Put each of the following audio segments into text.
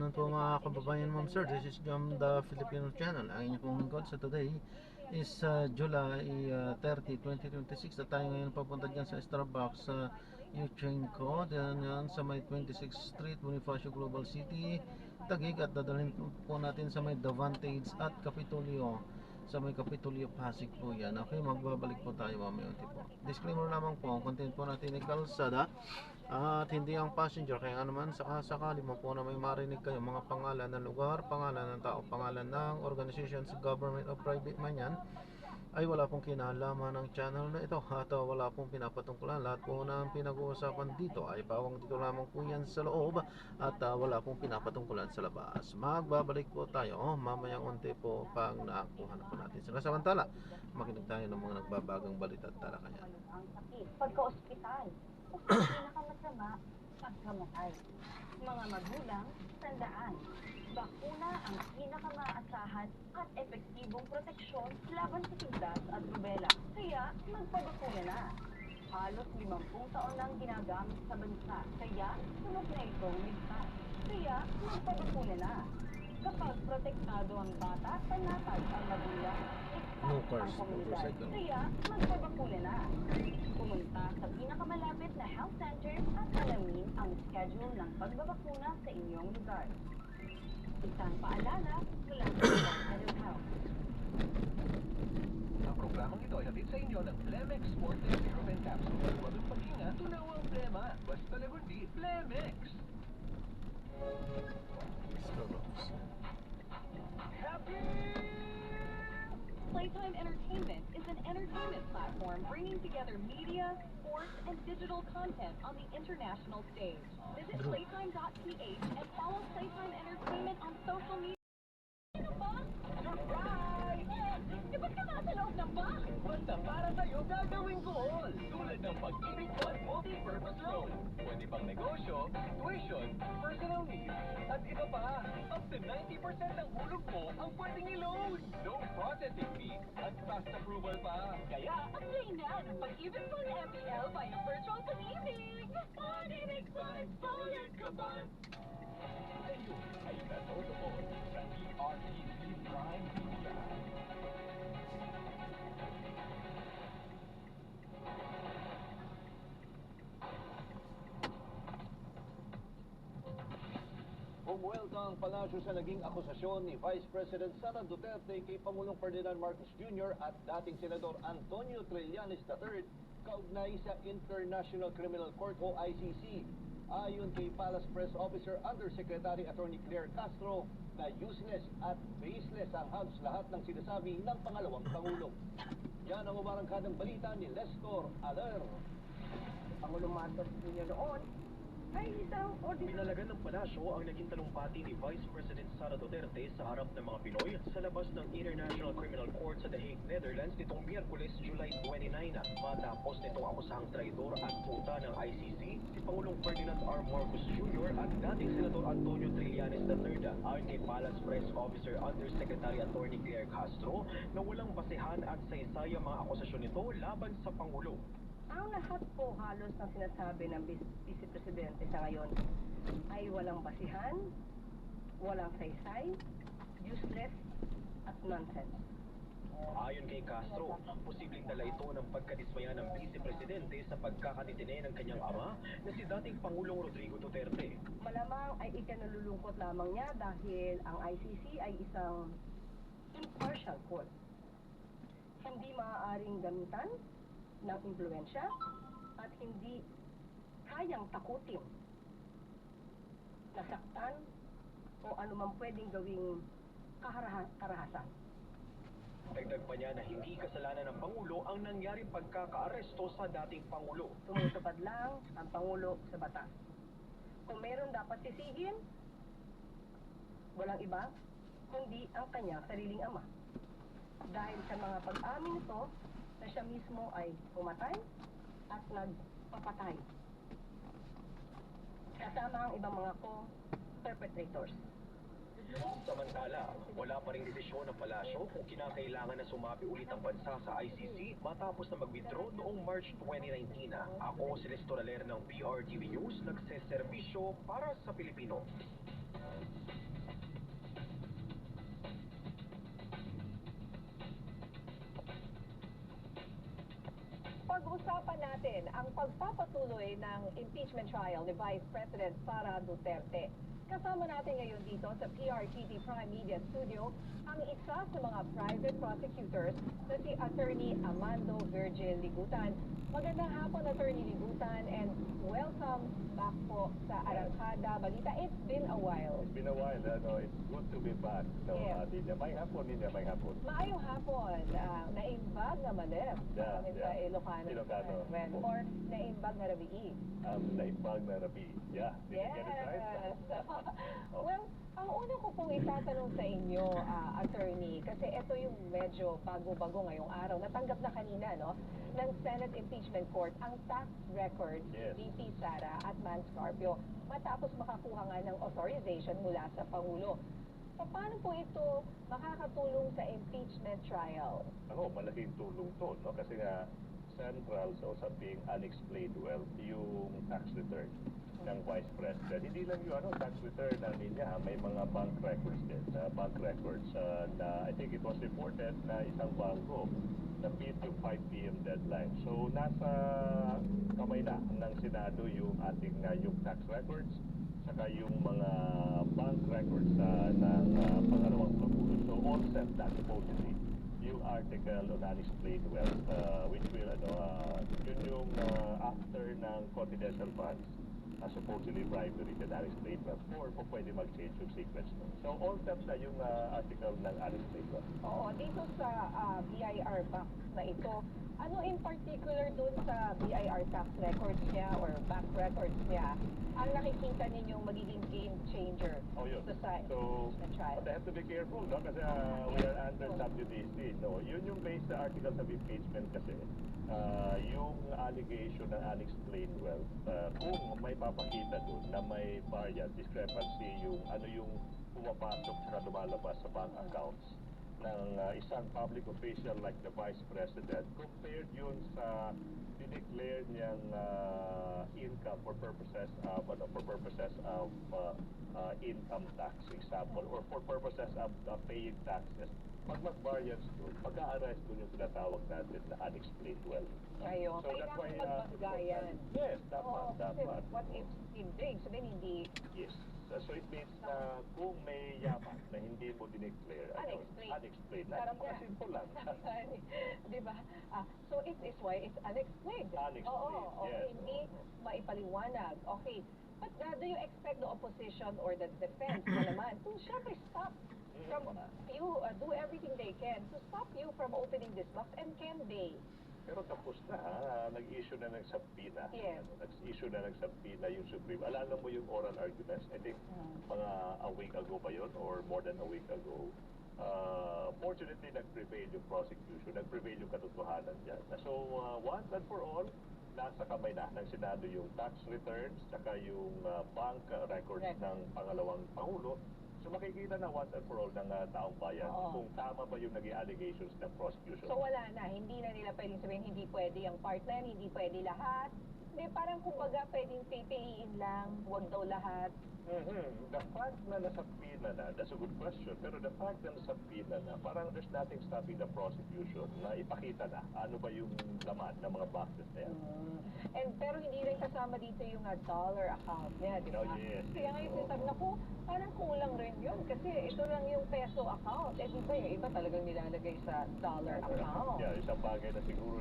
Ano po mga kababayan, ma'am sir, this is Jam the Filipino channel. Ang inyong pong lingkod sa today is July 30, 2026 at tayo ngayon papunta dyan sa Starbucks sa Yuchenko, yan sa may 26th Street, Bonifacio Global City, Taguig, at dadalhin po natin sa may Davantage at Capitolio, sa may Capitolio Pasig po yan. Okay, magbabalik po tayo mamaya po. Disclaimer lamang po, ang content po natin ay kalsada at hindi ang passenger. Kaya nga naman sakasakali mo po na may marinig kayo mga pangalan ng lugar, pangalan ng tao, pangalan ng organizations, government o private man yan, ay wala pong kinalaman ng channel na ito at wala pong pinapatungkulan. Lahat po ng pinag-uusapan dito ay bawang dito lamang po yan sa loob at wala pong pinapatungkulan sa labas. Magbabalik po tayo mamayang unti po pag naakuha na po natin sila. Samantala, makinig tayo ng mga nagbabagang balita at talakayan. Ang sakit pagka-ospital o sa pinakamasama, pagkamatay. Mga magulang, tandaan, bakuna ang pinakamaasahan at epektibong proteksyon laban sa siglas at rubela. Kaya magpabakuna na. Halos 50 taon nang ginagamit sa bansa, kaya sunod na itong ligtas. Kaya magpabakuna na. Kapag protektado ang bata, panatag ang magulang, No ligtas cars, ang komunidad. motorcycle. Kaya magpabakuna na. Pumunta sa pinakamalapit na health center at alamin ang schedule ng pagbabakuna sa inyong lugar. Isang paalala mula sa Department of Health. Ang programang ito ay hatid sa inyo ng Plemex Forte Ibuprofen Capsule. Huwag paghinga, tunaw ang plema. Basta lagundi, Plemex. Happy! Playtime Entertainment is an entertainment platform bringing together media, sports, and digital content on the international stage. Visit playtime.ph and follow Playtime Entertainment on social media. Ano ba? Surprise! Di ba't ka nasa loob ng bahay? Basta para sa'yo gagawin ko all. Tulad ng pag-ibig ko at multi-purpose loan. Pwede pang negosyo, tuition, personal needs, at iba pa. Up to 90% ng hulog mo ang pwedeng i-loan. No processing fee at fast approval pa. Kaya, Apply na ng pag-ibig pang MPL via virtual pag-ibig. Pag-ibig sa solid ka ba? sa'yo ay nanonood sa PRTV Prime Media. Umuwelta ang palasyo sa naging akusasyon ni Vice President Sara Duterte kay Pangulong Ferdinand Marcos Jr. at dating Senador Antonio Trillanes III kaugnay sa International Criminal Court o ICC. Ayon kay Palace Press Officer Undersecretary Attorney Claire Castro na useless at baseless ang halos lahat ng sinasabi ng pangalawang Pangulo. Yan ang umarangkadang balita ni Lestor Aler. Pangulong Marcos Jr. noon ay isang Pinalagan ng palasyo ang naging talumpati ni Vice President Sara Duterte sa harap ng mga Pinoy sa labas ng International Criminal Court sa The Hague, Netherlands nitong Miyerkules, July 29. Matapos nitong akusahang traidor at puta ng ICC, si Pangulong Ferdinand R. Marcos Jr. at dating Senador Antonio Trillanes III. Ayon kay Palace Press Officer Undersecretary Attorney Claire Castro na walang basehan at saysay ang mga akusasyon nito laban sa Pangulo. Ang lahat po halos ng sinasabi ng Vice Presidente sa ngayon ay walang basihan, walang saysay, useless, at nonsense. Ayon kay Castro, posibleng dala ito ng pagkadismaya ng Vice Presidente sa pagkakatitine ng kanyang ama na si dating Pangulong Rodrigo Duterte. Malamang ay ikinalulungkot lamang niya dahil ang ICC ay isang impartial court. Hindi maaaring gamitan ng impluensya at hindi kayang takutin, nasaktan o anumang pwedeng gawing karahasan. Dagdag pa niya na hindi kasalanan ng Pangulo ang nangyaring pagkakaaresto sa dating Pangulo. Tumutupad lang ang Pangulo sa batas. Kung meron dapat sisihin, walang iba kundi ang kanyang sariling ama. Dahil sa mga pag-amin nito na siya mismo ay pumatay at nagpapatay. Kasama ang ibang mga co-perpetrators. Samantala, wala pa ring desisyon ng palasyo kung kinakailangan na sumapi ulit ang bansa sa ICC matapos na mag-withdraw noong March 2019. Ako si Lestor Aler ng PRTV News, nagseserbisyo para sa Pilipino. natin ang pagpapatuloy ng impeachment trial ni Vice President Sara Duterte. Kasama natin ngayon dito sa PRTD Prime Media Studio ang isa sa mga private prosecutors na si Attorney Amando Virgil Ligutan. Magandang hapon, Attorney Ligutan, and welcome back po sa Arangkada Balita. It's been a while. It's been a while, it's good to be back. So, Yes. Linya, may hapon. Maayong hapon, naimbag na malef Yeah, sa yeah. Ilocano. Ilocano. Or naimbag na rabii. Naibag na rabi. Yeah, did you get it right? Well, ang una ko pong itatanong sa inyo, attorney, kasi ito yung medyo bago-bago ngayong araw. Natanggap na kanina, no, ng Senate Impeachment Court ang tax records Yes. ni VP Sara at Man Scarpio matapos makakuha nga ng authorization mula sa Pangulo. Paano po ito makakatulong sa impeachment trial? Malaking tulong to, no? Kasi nga, central sa usaping unexplained wealth yung tax return ng Vice President. Hindi lang yung tax return namin niya, may mga bank records din. Bank records na I think it was reported na isang bangko na beat yung 5 p.m. deadline. So, nasa kamay na ng Senado yung ating yung tax records saka yung mga bank records ng pangalawang Pangulo. So, all set na supposedly yung article on unexplained wealth which will yun yung after ng confidential funds supposedly bribery and unexplained wealth or po pwede mag-change yung secrets mo. So all set na yung article ng unexplained wealth. Oo, dito sa BIR box na ito, ano in particular doon sa BIR tax records niya or bank records niya ang nakikita ninyong magiging game changer Yun. dito sa So, impeachment trial? but I have to be careful, no? Kasi we are under WDC, no? Yun yung based sa articles of impeachment kasi yung allegation ng unexplained wealth, kung may papakita doon na may variance, discrepancy, yung ano yung pumapasok at lumalabas sa bank accounts ng isang public official like the Vice President, compared yun sa dineclare niyang income for purposes of income tax, example, or for purposes of paying taxes. Pag mag-variance doon, pag-a-arise doon yung tinatawag natin na unexplained wealth. Ayun, So that's why, kailangan magbanggayan. yes, dapat, Oo, kasi dapat. what if hindi? Sabihin hindi Yes. So it means na kung may yaman na hindi mo dineclare, unexplained. Sarap niya. Napakasimple lang. Di ba? So it is why it's unexplained. Unexplained, Oo, yes. hindi maipaliwanag. Okay. But do you expect the opposition or the defense na naman to syempre stop from you do everything they can to stop you from opening this box, and can they? Pero tapos na, nag-issue na ng subpoena. Yes. Nag-issue na ng subpoena yung Supreme. Alala mo yung oral arguments? I think mga a week ago ba yun or more than a week ago. Fortunately, nag-prevail yung prosecution. Nag-prevail yung katotohanan dyan. So, once and for all, nasa kamay na ng Senado yung tax returns, saka yung bank records ng pangalawang Pangulo. So makikita na once and for all ng taong bayan kung tama ba yung naging allegations ng prosecution. So wala na, hindi na nila pwedeng sabihin hindi pwede ang partner, hindi pwede lahat. Hindi, parang kumbaga pwedeng pipiliin lang, huwag daw lahat. The fact na nasabina na, that's a good question, pero the fact na nasabina na, parang there's nothing stopping the prosecution na ipakita na ano ba yung laman ng mga boxes na yan. And pero hindi rin kasama dito yung dollar account niya, di ba? No, yes. Kaya ngayon sinasabi, naku, parang kulang rin yun kasi ito lang yung peso account. Eh di ba yung iba talagang nilalagay sa dollar account. Yeah, isang bagay na siguro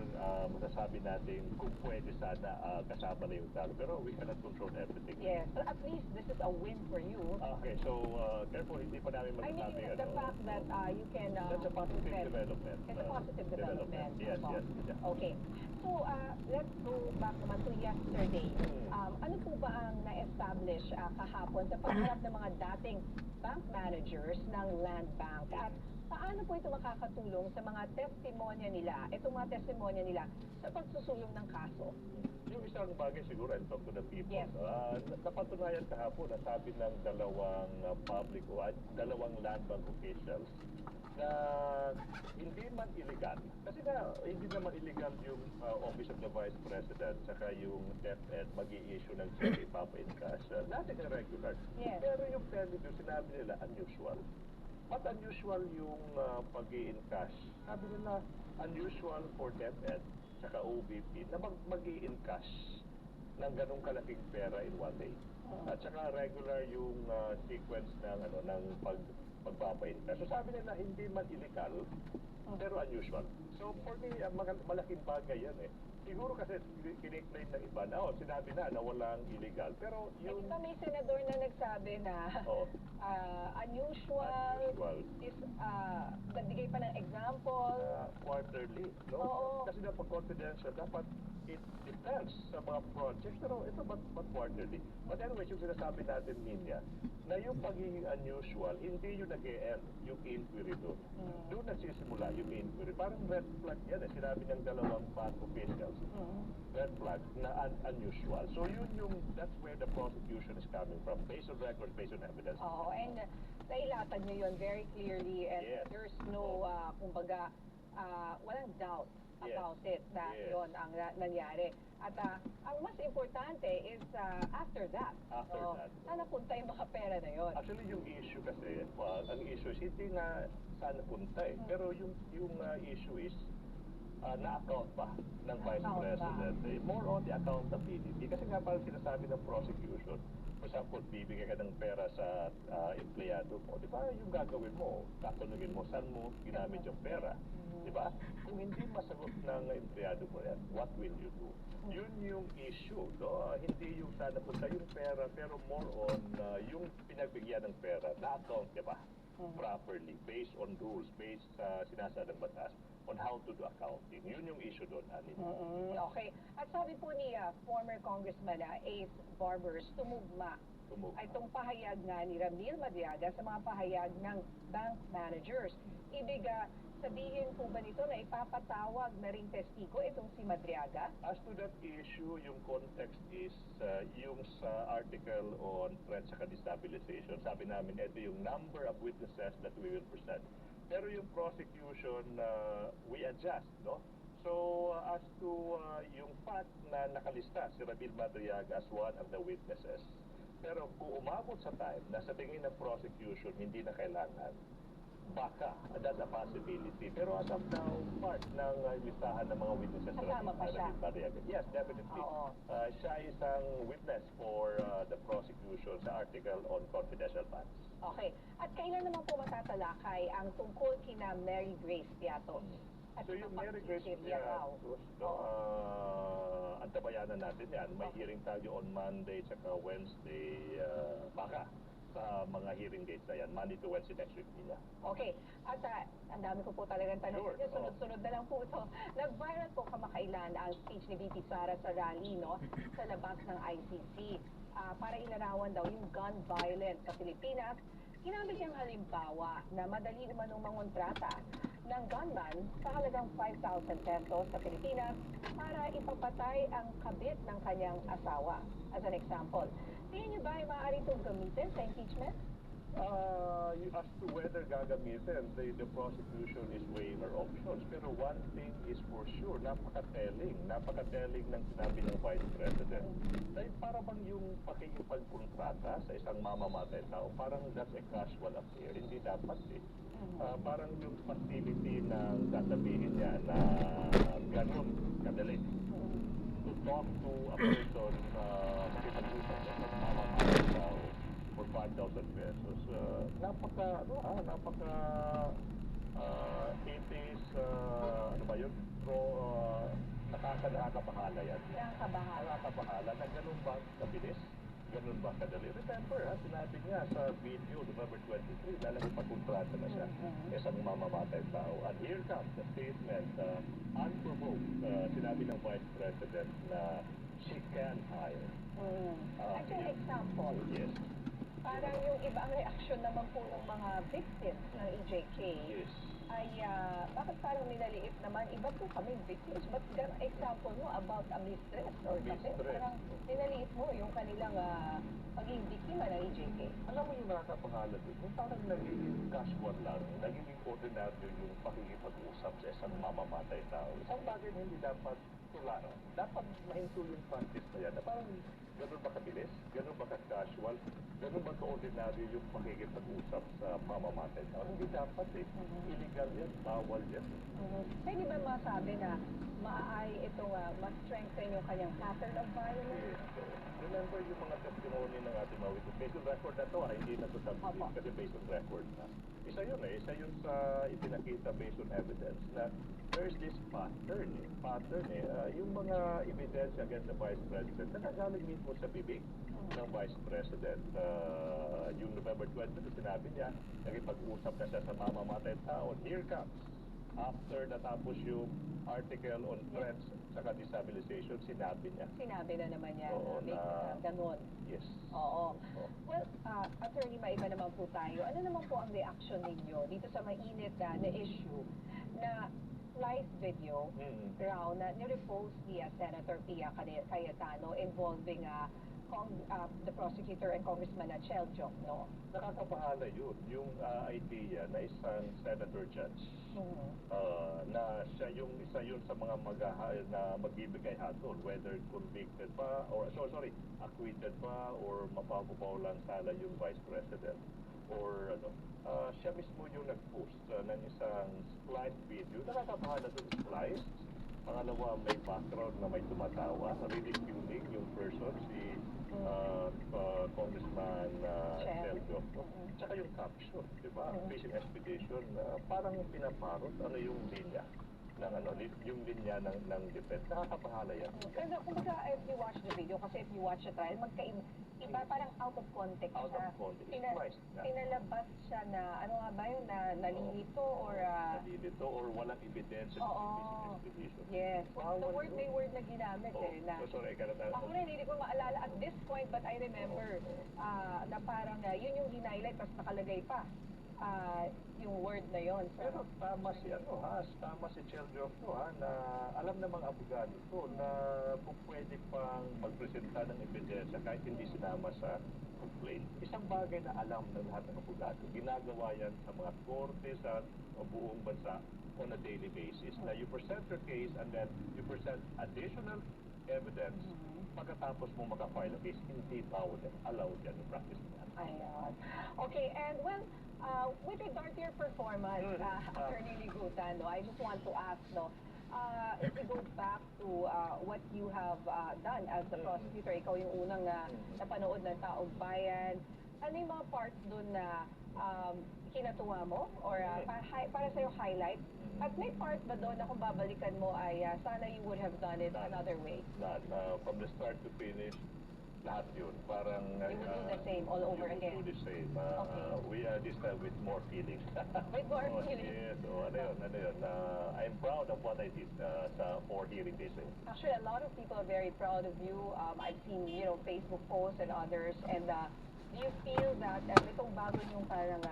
masasabi natin kung pwede sana kasama na yung dollar, pero we cannot control everything. Yes, but at least this is a win for you. Okay, so careful, hindi pa namin I masasabi mean, the fact that you can... that's a positive development. It's a positive development. Yes, Opo. yes, yeah. Okay. So, let's go back naman to yesterday. Ano po ba ang na-establish kahapon sa pagharap ng mga dating bank managers ng Land Bank? At paano po ito makakatulong sa mga testimonya nila, itong mga testimonya nila sa pagsusulong ng kaso? Yung isang bagay siguro, I'll talk to the people. Yes. Napatunayan kahapon na sabi ng dalawang dalawang land bank officials na hindi man illegal. Kasi na, hindi naman illegal yung Office of the Vice President saka yung DepEd mag-i-issue ng check ipapa in cash. Nothing irregular. Yes. Pero yung permit yung sinabi nila unusual. What unusual yung pag-i-in cash? Sabi nila, unusual for DepEd tsaka OVP na mag-i-encash ng ganong kalaking pera in one day. At saka regular yung sequence ng pagpapa-encash. So sabi nila hindi man illegal, pero unusual. So for me, malaking bagay yan eh. Siguro kasi kiniklaim ng iba na, sinabi na walang illegal. Pero Eh, yung... di ba may senador na nagsabi na Oh, unusual is, nagbigay pa ng example. quarterly, no? Oo. Kasi dapat confidential, dapat it depends sa mga projects. Pero ito, ba't quarterly? But anyway, yung sinasabi natin, Ninya, na yung pagiging unusual, hindi yung nag-e-end, yung inquiry doon. Doon nagsisimula yung inquiry. Parang red flag yan eh. Sinabi ng dalawang PAC officials. Red flag na unusual. So that's where the prosecution is coming from. Based on records, based on evidence. Oo, and nailatag niyo yun very clearly and Yes. there's no, kumbaga, walang doubt Yes. about it na Yes. yun ang nangyari. At ang mas importante is after that. After that. Saan napunta yung mga pera na yun? Actually, yung issue kasi, ang issue is hindi nga saan napunta eh. Pero yung issue is, na-account ba ng Vice Na-account ba? President? More on the accountability. Kasi nga parang sinasabi ng prosecution, for example, bibigyan ka ng pera sa empleyado mo, di ba yung gagawin mo, katanungin mo, saan mo ginamit yung pera? Di ba? Kung hindi masagot ng empleyado mo yan, what will you do? Yun yung issue, no? Hindi yung saan napunta yung pera, pero more on yung pinagbigyan ng pera, na-account ka ba? Properly, based on rules, based sa sinasadang batas, on how to do accounting. Yun yung issue doon, Anin. Okay. At sabi po ni former Congressman Ace Barbers, tumugma itong pahayag nga ni Ramil Madriaga sa mga pahayag ng bank managers. Ibig sabihin po ba nito na ipapatawag na ring testigo itong si Madriaga? As to that issue, yung context is yung sa article on threat sa destabilization. Sabi namin, ito yung number of witnesses that we will present. Pero yung prosecution, we adjust, no? So, as to yung fact na nakalista si Ramil Madriaga as one of the witnesses, pero kung umabot sa time na sa tingin ng prosecution, hindi na kailangan, baka, that's a possibility. Pero as of now, part ng listahan ng mga witnesses Kasama pa siya? Yes, definitely. Oo. Siya isang witness for the prosecution sa article on confidential funds. Okay. At kailan naman po matatalakay ang tungkol kina Mary Grace Piatos? At So yung Mary Grace Cynthia Rao? antabayanan natin yan. May hearing tayo on Monday tsaka Wednesday, baka sa mga hearing dates na yan, Monday to Wednesday next week nila. Okay. At ang dami ko po talagang tanong. Sure. Sunod-sunod na lang po ito. Nag-viral po kamakailan ang speech ni VP Sara sa rally, no? Sa labas ng ICC. Para ilarawan daw yung gun violence sa Pilipinas. Ginamit niyang halimbawa na madali umanong mangontrata ng gunman sa halagang 5,000 pesos sa Pilipinas para ipapatay ang kabit ng kanyang asawa. As an example, tingin niyo ba ay maaari itong gamitin sa impeachment? As to whether gagamitin, the prosecution is weighing our options. Pero one thing is for sure, napaka-telling ng sinabi ng Vice President. Dahil para bang yung pakikipagkontrata sa isang mamamatay tao, parang that's a casual affair. Hindi dapat eh. Parang yung facility na sasabihin niya na ganun kadali. To talk to a person makipag-usap sa isang mamamatay tao for 5,000 pesos. It is, ano ba yun? Nakakabahala yan. Nakakabahala na ganun ba kabilis? Ganun ba kadali? Remember, sinabi niya sa video, November 23, lalagay pagkontrata na siya. Isang mamamatay tao. And here comes the statement, unprovoked, sinabi ng Vice President na she can hire. As an example, Yes. parang yung iba ang reaksyon naman po ng mga victims ng EJK Yes. ay bakit parang minaliit naman? Iba po kami victims. But example mo about a mistress or something, Mistress. parang minaliit mo yung kanilang pagiging biktima ng EJK. Alam mo yung nakakabahala doon, yung parang nagiging casual lang, nagiging ordinary yung pakikipag-usap sa isang mamamatay tao. Isang bagay na hindi dapat mahinto lang. Dapat mahinto yung practice na yan. Na parang ganun ba kabilis? Ganun ba ka-casual? Ganun ba ka-ordinary yung pakikipag-usap sa mamamatay tao? Hindi dapat eh. Illegal yan, bawal yan. Pwede ba masabi na maaay itong mas strengthen yung kanyang pattern of violence? So, remember yung mga testimony ng ating mga witness. Based on record na to, hindi na to subject Opo. kasi based on record na. Isa yun eh, isa yun sa ipinakita based on evidence na there's this pattern yung mga evidence against the Vice President na nagaling mismo sa bibig ng Vice President. Yung November 20, sinabi niya, nagipag-usap na siya sa mamamatay tao. Here comes. After natapos yung article on threats sa destabilization, sinabi niya. Sinabi na naman niya Oo, na ganun. Yes. Oo. Well, attorney, maiba naman po tayo. Ano naman po ang reaction ninyo dito sa mainit na issue na live video raw na nirepost ni Senator Pia Cayetano involving the prosecutor and Congressman Chel Jokno? Nakakabahala yun. Yung idea na isang senator judge na siya yung isa yun sa mga na magbibigay hatol, whether convicted pa or acquitted pa or mapapabaw lang sana yung Vice President or siya mismo yung nag-post ng isang spliced video. Nakakabahala dun spliced. Pangalawa, may background na may tumatawa, ridiculing yung person, si Congressman Chel Jokno. Tsaka yung caption, di ba? Fishing expedition, parang pinaparot ano yung linya ng yung linya ng defense. Nakakabahala yan. Pero kumbaga, if you watch the video, kasi if you watch the trial, iba parang out of context Out siya. of context. Spliced na. Pinalabas siya na, ano nga ba yun, na nalilito or... Nalilito or walang ebidensya ng fishing expedition. Yes. Bawal The word yun. may word na ginamit na... Sorry, Ako rin, hindi ko maalala at this point, but I remember na parang yun yung hinighlight, tapos nakalagay pa yung word na yon. Pero tama si Chel Jokno na alam ng mga abogado to na kung pwede pang magpresenta ng ebidensya kahit hindi sinama sa complaint. Isang bagay na alam ng lahat ng abogado. Ginagawa yan sa mga korte sa buong bansa on a daily basis. Na you present your case and then you present additional evidence pagkatapos mo makafile a case. Hindi allowed yan yung practice niya. Ayun. Okay, and well, with regard to your performance, Attorney Ligutan, I just want to ask, if we go back to what you have done as the prosecutor, ikaw yung unang napanood ng Taong Bayan, ano yung mga parts doon na kinatuwa mo or para sa'yo highlight? At may part ba doon na kung babalikan mo ay sana you would have done it another way? From the start to finish, lahat yun. Parang... You would do the same all over again? You would do the same. Okay. We are this time with more feelings. With more feelings? Yes. So, ano yun. I'm proud of what I did for hearing this. Actually, a lot of people are very proud of you. I've seen, Facebook posts and others. And do you feel that itong bago yung parang,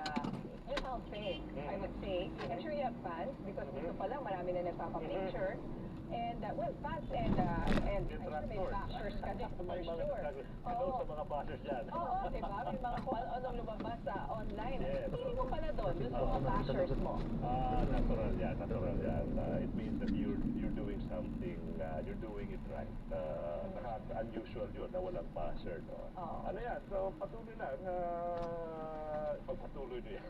you sound fake, I would say. I'm sure you have fans because dito pa lang marami na nagpapapicture. And, well, fans and I'm sure may bashers ka din, for sure. Sa mga bashers dyan. Oo, diba? May mga kung anong lumabas online. Yes. Hindi mo pala doon, yung mga bashers mo. Natural yan. It means that you're doing something, you're doing it right. Unusual yun na walang basher. Ano yan? So, patuloy lang. Pagpatuloy nyo yan.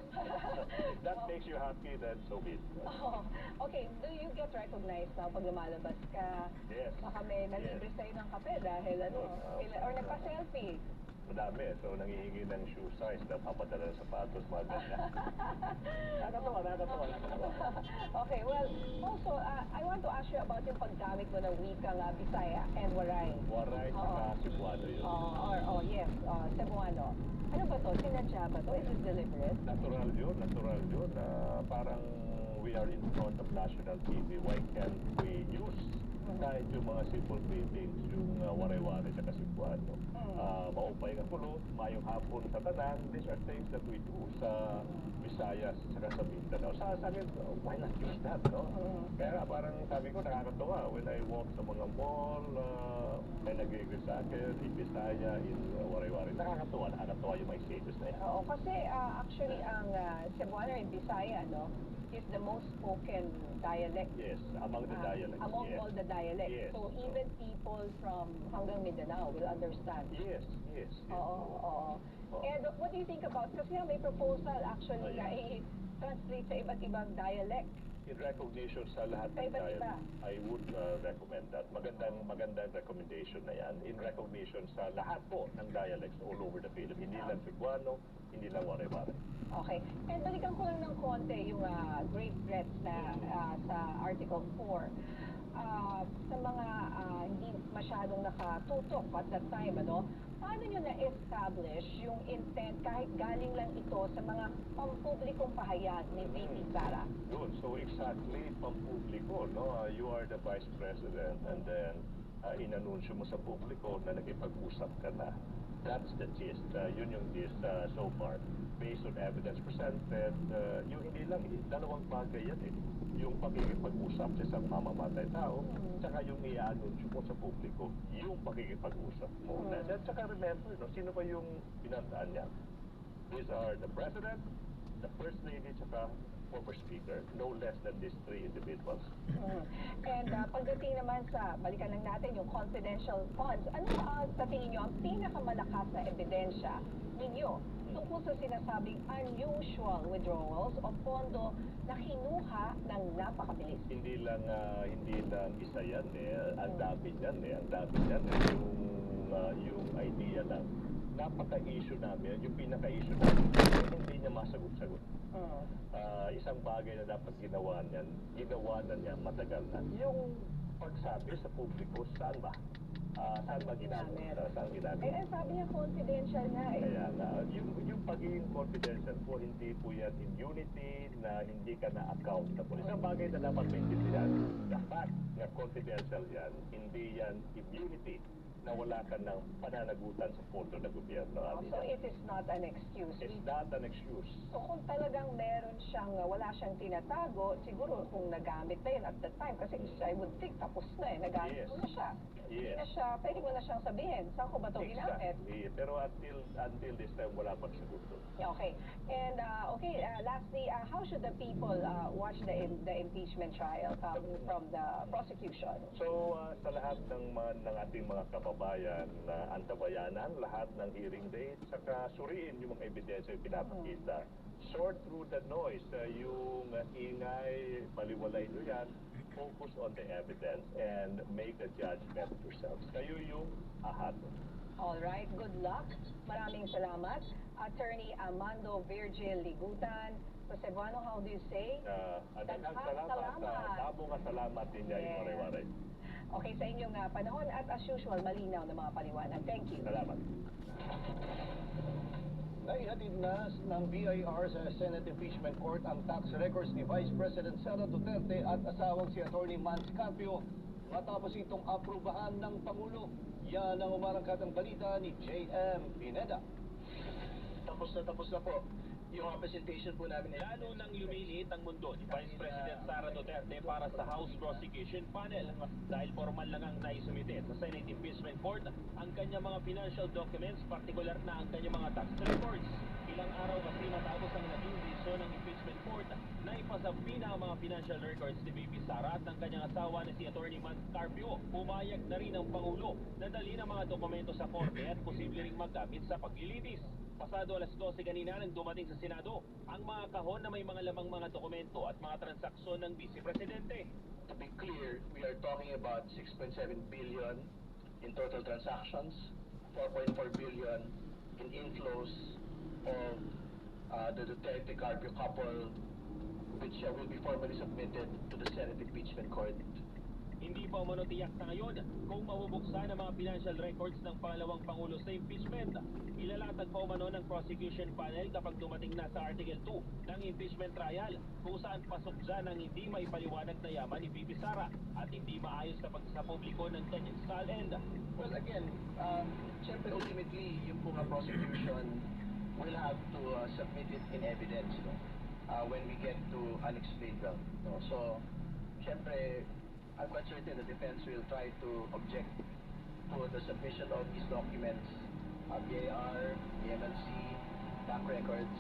That makes you happy, then so be it. Okay, do you get recognized now pag lumalabas ka? Yes. Baka may nalibre sa'yo ng kape dahil or nagpa-selfie. Madami. So, nangihingi ng shoe size na papadala ng sapatos, mga ganyan. Nakakatawa. Okay, well, also, I want to ask you about yung paggamit mo ng wikang Bisaya and Waray. Waray, saka Cebuano yun. Yes, Cebuano. Ano ba to? Sinadya ba to? Is it deliberate? Natural yun. Parang we are in front of national TV. Why can't we use kahit yung mga simple greetings, yung waray-waray sa Cebuano? Maupay ka kulot, mayong hapon sa tanan. These are things that we do sa Visayas, saka sa Mindanao. Sa akin, why not use that, no? Kaya parang sabi ko, nakakatawa. When I walk sa mga mall, may nag-agree sa akin, in Bisaya, in waray-waray. Nakakatawa yung may status na yan. Oo, kasi actually ang Cebuano and Bisaya, is the most spoken dialect. Yes, among the dialects. Among yes. all the dialects. dialect. Yes. So even people from hanggang Mindanao will understand. Yes. Oo. Oo. And what do you think about, kasi nga may proposal actually na i-translate sa iba't ibang dialect. In recognition sa lahat Sa ng iba't iba. dialect, I would recommend that. Magandang recommendation na yan. In recognition sa lahat po ng dialects all over the Philippines. Hindi lang Cebuano, hindi lang Waray-Waray. Okay. And balikan ko lang ng konti yung grave threats na sa Article 4. Sa mga hindi masyadong nakatutok at that time, paano nyo na-establish yung intent kahit galing lang ito sa mga pampublikong pahayag ni VP Sara? Good. So exactly, pampubliko, no? You are the Vice President and then inanunsyo mo sa publiko na nakipag-usap ka na. That's the gist. Yun yung gist so far. Based on evidence presented, yung hindi lang, dalawang bagay yan eh. Yung pakikipag-usap sa isang mamamatay tao, tsaka yung i-anunsyo mo sa publiko, yung pakikipag-usap mo. At tsaka remember, no, sino ba yung pinandaan niya? These are the President, the First Lady, tsaka former Speaker. No less than these three individuals. And pagdating naman sa, balikan lang natin yung confidential funds, ano sa tingin nyo ang pinakamalakas na ebidensya ninyo tungkol sa sinasabing unusual withdrawals o pondo na kinuha ng napakabilis? Hindi lang isa yan eh. Ang dami yan eh. Yung idea lang. Napaka-issue namin, yung pinaka-issue namin, hindi niya masagot-sagot. Isang bagay na dapat ginawa na niya matagal na. Yung pagsabi sa publiko, saan ba? Saan ba ginamit? Saan ginamit? Eh, sabi niya confidential nga eh. Kaya nga, yung pagiging confidential po, hindi po yan immunity na hindi ka na accountable. Isang bagay na dapat maintindihan, dapat na confidential yan, hindi yan immunity na wala ka ng pananagutan sa pondo ng gobyerno. So it is not an excuse. It's not an excuse. So kung talagang meron siyang, wala siyang tinatago, siguro kung nagamit na yun at the time, kasi I would think tapos na eh, nagamit mo na siya. Hindi na siya, pwede mo na siyang sabihin, saan ko ba ito ginamit? Exactly. Pero until this time, wala pang sagot doon. Okay. And lastly, how should the people watch the impeachment trial coming from the prosecution? So, sa lahat ng ating mga kababayan na antabayanan, lahat ng hearing date, saka suriin yung mga ebidensya yung pinapakita. Sort through the noise, yung ingay, baliwalay nyo yan, focus on the evidence and make a judgment yourselves. Kayo yung ahad. Alright, good luck. Maraming salamat. Attorney Amando Virgil Ligutan. Sa Cebuano, how do you say? Daghang salamat din niya yung waray-waray. Okay, sa inyong panahon at as usual, malinaw na mga paliwanag. Thank you. Salamat. Naihatid na ng BIR sa Senate Impeachment Court ang tax records ni Vice President Sara Duterte at asawang si Atty. Mans Carpio matapos itong aprubahan ng Pangulo. Yan ang umarangkatang balita ni J.M. Pineda. Tapos na po yung presentation po namin. Lalo nang lumiliit ang mundo ni Vice President Sara Duterte para sa House Prosecution Panel dahil formal lang ang naisumite sa Senate Impeachment Court ang kanyang mga financial documents, partikular na ang kanyang mga tax records. Ilang araw kasi matapos ang naging desisyon ng Impeachment Court na ipasabina ang mga financial records ni VP Sara at ng kanyang asawa na si Atty. Mans Carpio. Pumayag na rin ang Pangulo na dalhin ang mga dokumento sa korte at posible ring magamit sa paglilitis. Pasado alas 12 kanina nang dumating sa Senado ang mga kahon na may mga lamang mga dokumento at mga transaksyon ng Vice Presidente. To be clear, we are talking about 6.7 billion in total transactions, 4.4 billion in inflows of the Duterte Carpio couple, which will be formally submitted to the Senate Impeachment Court. Hindi pa umano tiyak na ngayon kung mabubuksan ang mga financial records ng pangalawang Pangulo sa impeachment. Ilalatag pa umano ng prosecution panel kapag dumating na sa Article 2 ng impeachment trial kung saan pasok dyan ang hindi maipaliwanag na yaman ni VP Sara at hindi maayos na pagsapubliko ng kanyang salend. Well, again, syempre ultimately, yung mga prosecution will have to submit it in evidence when we get to unexplained ground. So, syempre, I'm quite certain the defense will try to object to the submission of these documents, BAR, the MLC, bank records,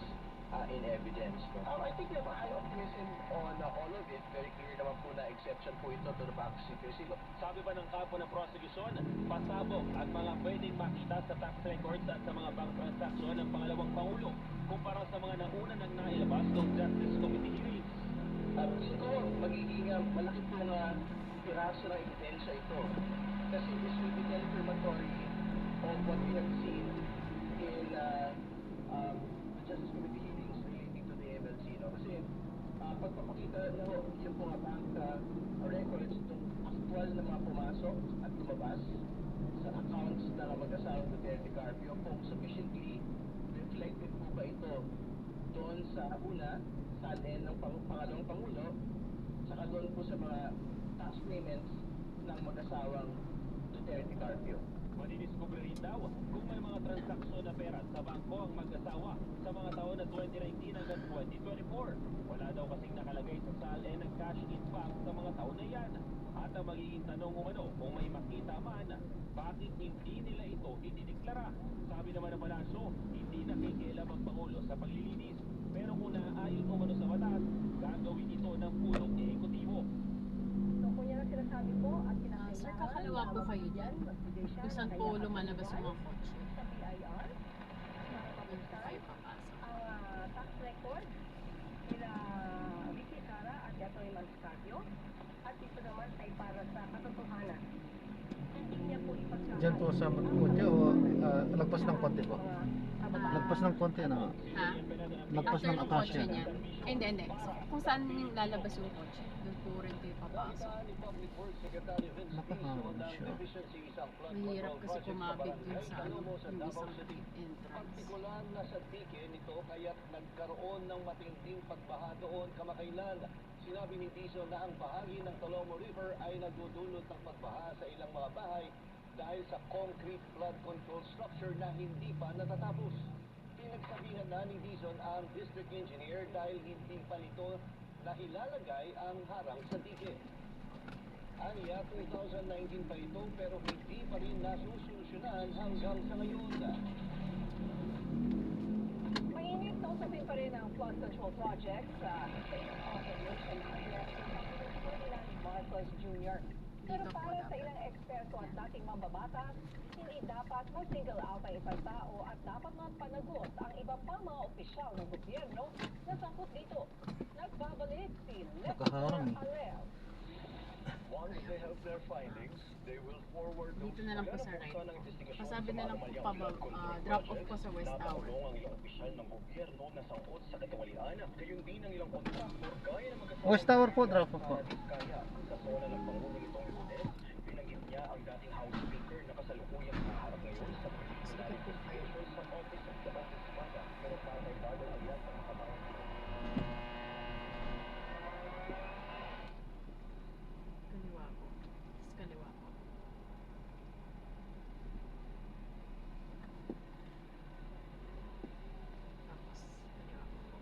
in evidence. No? I think we have a high optimism on all of it. Very clear naman po na exception po ito to the back secrecy law. Sabi pa ng kampo ng prosecution, pasabog ang mga pwedeng makita sa tax records at sa mga bank transaksyon ng pangalawang Pangulo kumpara sa mga nauna nang nailabas ng Justice Committee hearings. Siguro, magiging malaki po na piraso ng ebidensya ito. Kasi this will be confirmatory of what we have seen in the Justice Committee hearings relating to the MLC. No? Kasi pagpapakita yung mga bank records itong actual na mga pumasok at lumabas sa accounts ng mag-asawang Duterte Carpio kung sufficiently reflected po ba ito doon sa una, salin ng pangalawang Pangulo, saka doon po sa mga tax payments ng mag-asawang Duterte Carpio. Madidiscover rin daw kung may mga transaksyon na pera sa bangko ang mag-asawa sa mga taon na 2019 hanggang 2024. Wala daw kasing nakalagay sa SALN ng cash in bank sa mga taon na yan. At ang magiging tanong umano kung may makita man, bakit hindi nila ito idideklara? Sabi naman ng Palasyo, hindi nakikialam ang Pangulo sa paglilinis. Pero kung naaayon umano sa batas, gagawin ito ng pulong ehekutibo. So kung yan ang sinasabi po at Sir, kakalawa po kayo dyan. Kung saan po lumalabas yung mga kotse. sa BIR, Doon po kayo papasok. ang tax record nila Vicky Sara at Yatoy Manscapio at ito naman ay para sa katotohanan. Hindi niya po ipagkakait. Diyan po sa kotse o lagpas ng konti po? Lagpas ng konti ano? Ha? Lagpas After ng ng kotse akasya. niya. Hindi. So, kung saan yung lalabas yung kotse, doon po rin kayo papasok. Mahirap kasi kumabit dun sa yung isang entrance. Partikular na sa tike nito kaya't nagkaroon ng matinding pagbaha doon kamakailan. Sinabi ni Dizon na ang bahagi ng Talomo River ay nagdudulot ng pagbaha sa ilang mga bahay dahil sa concrete flood control structure na hindi pa natatapos. Pinagsabihan na ni Dizon ang district engineer dahil hindi pa nito na ilalagay ang harang sa dike. Aniya, 2019 pa ito pero hindi pa rin nasusolusyonan hanggang sa ngayon. Mainit na usapin pa rin ang flood control project sa State Office and Ferdinand Marcos Jr. Pero Dito po para sa dapat. ilang eksperto at dating mambabatas, hindi dapat mag-single out ang isang tao at dapat mapanagot ang iba pang mga opisyal ng gobyerno na sangkot dito. Nagbabalik si Nakaharang Lester eh. Alel. Once they have their findings, they will forward Dito na lang po sa right. Pasabi na lang po drop off po sa West Tower. Ang ilang opisyal ng gobyerno na sangkot sa katiwalian, gayon din ang ilang kontraktor gaya ng mag-asawa West Tower po, drop off po. Kaya sa zona ng Pangulo nitong Lunes, binanggit niya ang dating House Speaker na kasalukuyang naharap ngayon sa preliminary investigation sa Office of the Ombudsman. Pero patay-bago ang yan sa mga Kaliwa po. Kaliwa po. Tapos, kaliwa po.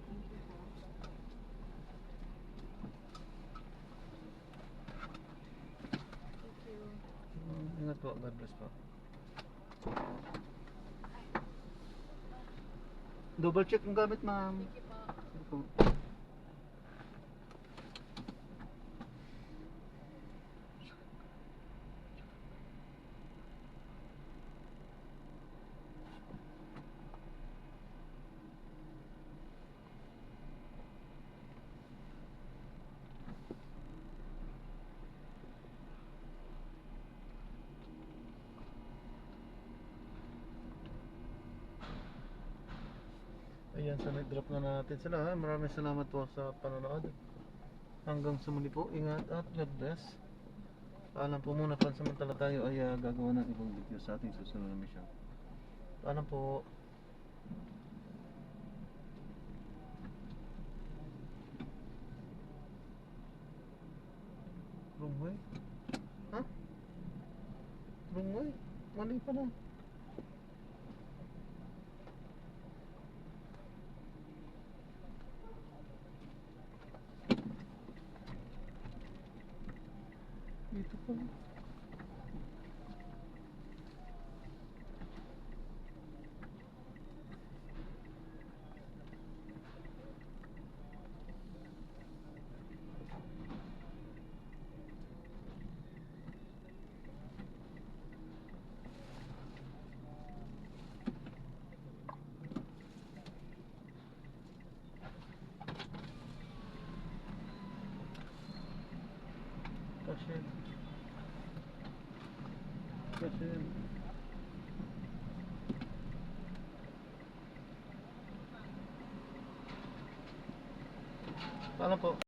Thank you po. Thank you. Ingat po, God bless po. Double check ang gamit, ma'am. Thank you po. Sige po. Ayan, so nag-drop na natin sila. Ha? Maraming salamat po sa panonood. Hanggang sa muli po, ingat at God bless. Paalam po muna, pansamantala tayo ay gagawa ng ibang video sa ating susunod na mission. Paalam po. Wrong way? Ha? Wrong way? Mali pala. Dito pala. Kasi paano po?